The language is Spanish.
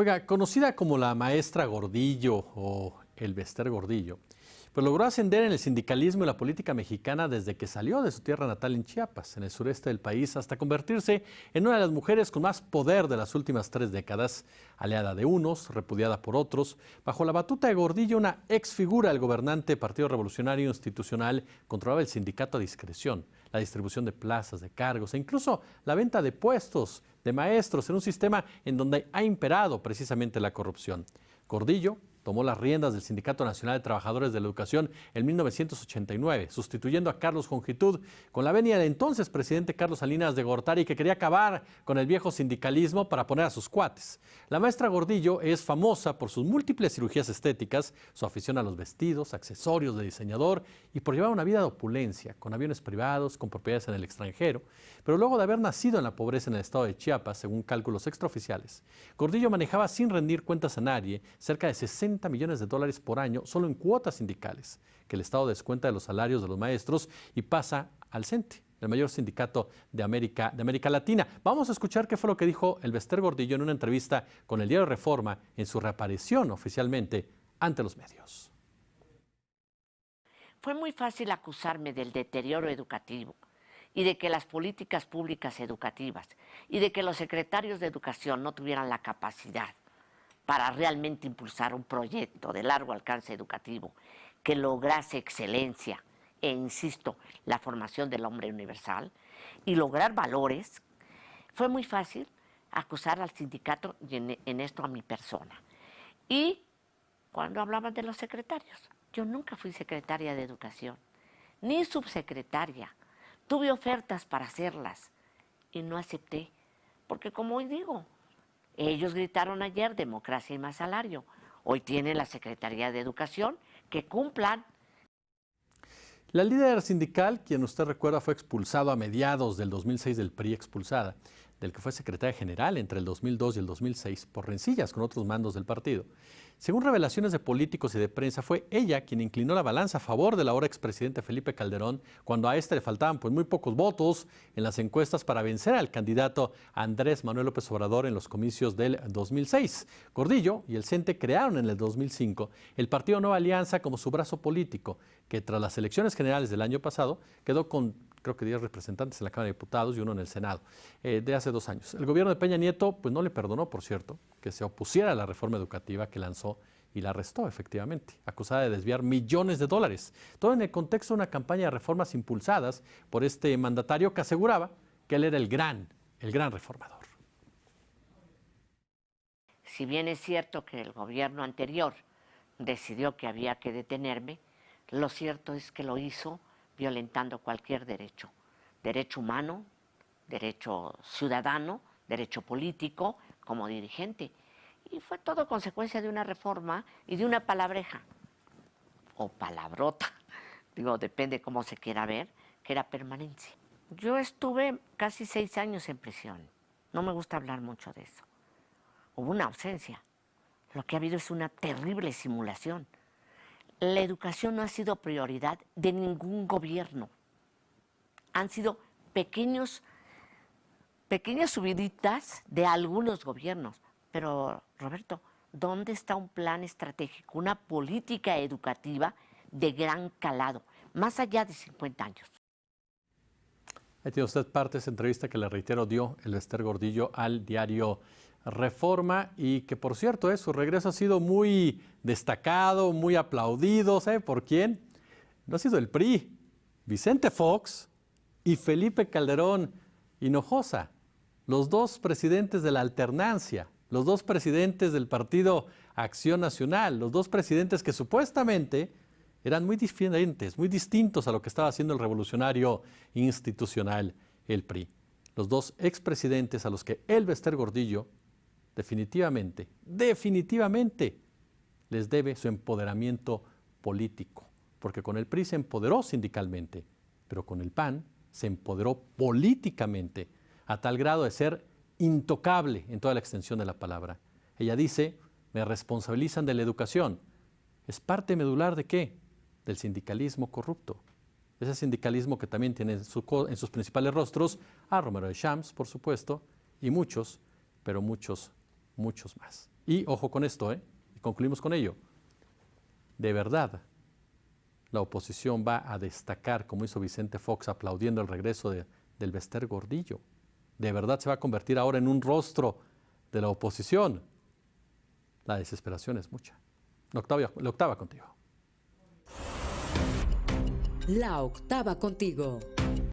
Oiga, conocida como la maestra Gordillo o el Bester Gordillo, pues logró ascender en el sindicalismo y la política mexicana desde que salió de su tierra natal en Chiapas, en el sureste del país, hasta convertirse en una de las mujeres con más poder de las últimas 3 décadas, aliada de unos, repudiada por otros. Bajo la batuta de Gordillo, una ex figura del gobernante Partido Revolucionario Institucional, controlaba el sindicato a discreción, la distribución de plazas, de cargos e incluso la venta de puestos de maestros en un sistema en donde ha imperado precisamente la corrupción. Gordillo tomó las riendas del Sindicato Nacional de Trabajadores de la Educación en 1989, sustituyendo a Carlos Jongitud con la venia del entonces presidente Carlos Salinas de Gortari, que quería acabar con el viejo sindicalismo para poner a sus cuates. La maestra Gordillo es famosa por sus múltiples cirugías estéticas, su afición a los vestidos, accesorios de diseñador y por llevar una vida de opulencia, con aviones privados, con propiedades en el extranjero. Pero luego de haber nacido en la pobreza en el estado de Chiapas, según cálculos extraoficiales, Gordillo manejaba sin rendir cuentas a nadie cerca de 60 millones de dólares por año solo en cuotas sindicales, que el Estado descuenta de los salarios de los maestros y pasa al CENTE, el mayor sindicato de América Latina. Vamos a escuchar qué fue lo que dijo el Bester Gordillo en una entrevista con el diario Reforma en su reaparición oficialmente ante los medios. Fue muy fácil acusarme del deterioro educativo y de que las políticas públicas educativas y de que los secretarios de educación no tuvieran la capacidad para realmente impulsar un proyecto de largo alcance educativo que lograse excelencia e, insisto, la formación del hombre universal y lograr valores. Fue muy fácil acusar al sindicato y en esto a mi persona. Y cuando hablaban de los secretarios, yo nunca fui secretaria de Educación, ni subsecretaria. Tuve ofertas para hacerlas y no acepté, porque como hoy digo, ellos gritaron ayer democracia y más salario. Hoy tienen la Secretaría de Educación, que cumplan. La líder sindical, quien usted recuerda fue expulsado a mediados del 2006 del PRI, expulsada, del que fue secretaria general entre el 2002 y el 2006 por rencillas con otros mandos del partido. Según revelaciones de políticos y de prensa, fue ella quien inclinó la balanza a favor del ahora expresidente Felipe Calderón cuando a este le faltaban muy pocos votos en las encuestas para vencer al candidato Andrés Manuel López Obrador en los comicios del 2006. Gordillo y el CENTE crearon en el 2005 el Partido Nueva Alianza como su brazo político, que tras las elecciones generales del año pasado quedó con creo que 10 representantes en la Cámara de Diputados y uno en el Senado, de hace 2 años. El gobierno de Peña Nieto pues no le perdonó, por cierto, que se opusiera a la reforma educativa que lanzó y la arrestó, efectivamente, acusada de desviar millones de dólares. Todo en el contexto de una campaña de reformas impulsadas por este mandatario que aseguraba que él era el gran reformador. Si bien es cierto que el gobierno anterior decidió que había que detenerme, lo cierto es que lo hizo violentando cualquier derecho, derecho humano, derecho ciudadano, derecho político, como dirigente. Y fue todo consecuencia de una reforma y de una palabreja, o palabrota, digo, depende cómo se quiera ver, que era permanencia. Yo estuve casi 6 años en prisión, no me gusta hablar mucho de eso. Hubo una ausencia, lo que ha habido es una terrible simulación. La educación no ha sido prioridad de ningún gobierno. Han sido pequeñas subiditas de algunos gobiernos. Pero, Roberto, ¿dónde está un plan estratégico, una política educativa de gran calado, más allá de 50 años? Ahí tiene usted parte de esa entrevista que le reitero dio el Bester Gordillo al diario Reforma y que, por cierto, su regreso ha sido muy destacado, muy aplaudido. ¿Sabe por quién? No ha sido el PRI, Vicente Fox y Felipe Calderón Hinojosa, los dos presidentes de la alternancia, los dos presidentes del Partido Acción Nacional, los dos presidentes que supuestamente eran muy diferentes, muy distintos a lo que estaba haciendo el revolucionario institucional, el PRI. Los dos expresidentes a los que el Bester Gordillo definitivamente les debe su empoderamiento político, porque con el PRI se empoderó sindicalmente, pero con el PAN se empoderó políticamente, a tal grado de ser intocable en toda la extensión de la palabra. Ella dice, me responsabilizan de la educación. ¿Es parte medular de qué? Del sindicalismo corrupto. Ese sindicalismo que también tiene en sus principales rostros a Romero de Champs, por supuesto, y muchos, pero muchos más. Y ojo con esto, y concluimos con ello. De verdad, la oposición va a destacar, como hizo Vicente Fox aplaudiendo el regreso del Bester Gordillo. De verdad se va a convertir ahora en un rostro de la oposición. La desesperación es mucha. La octava contigo. La octava contigo.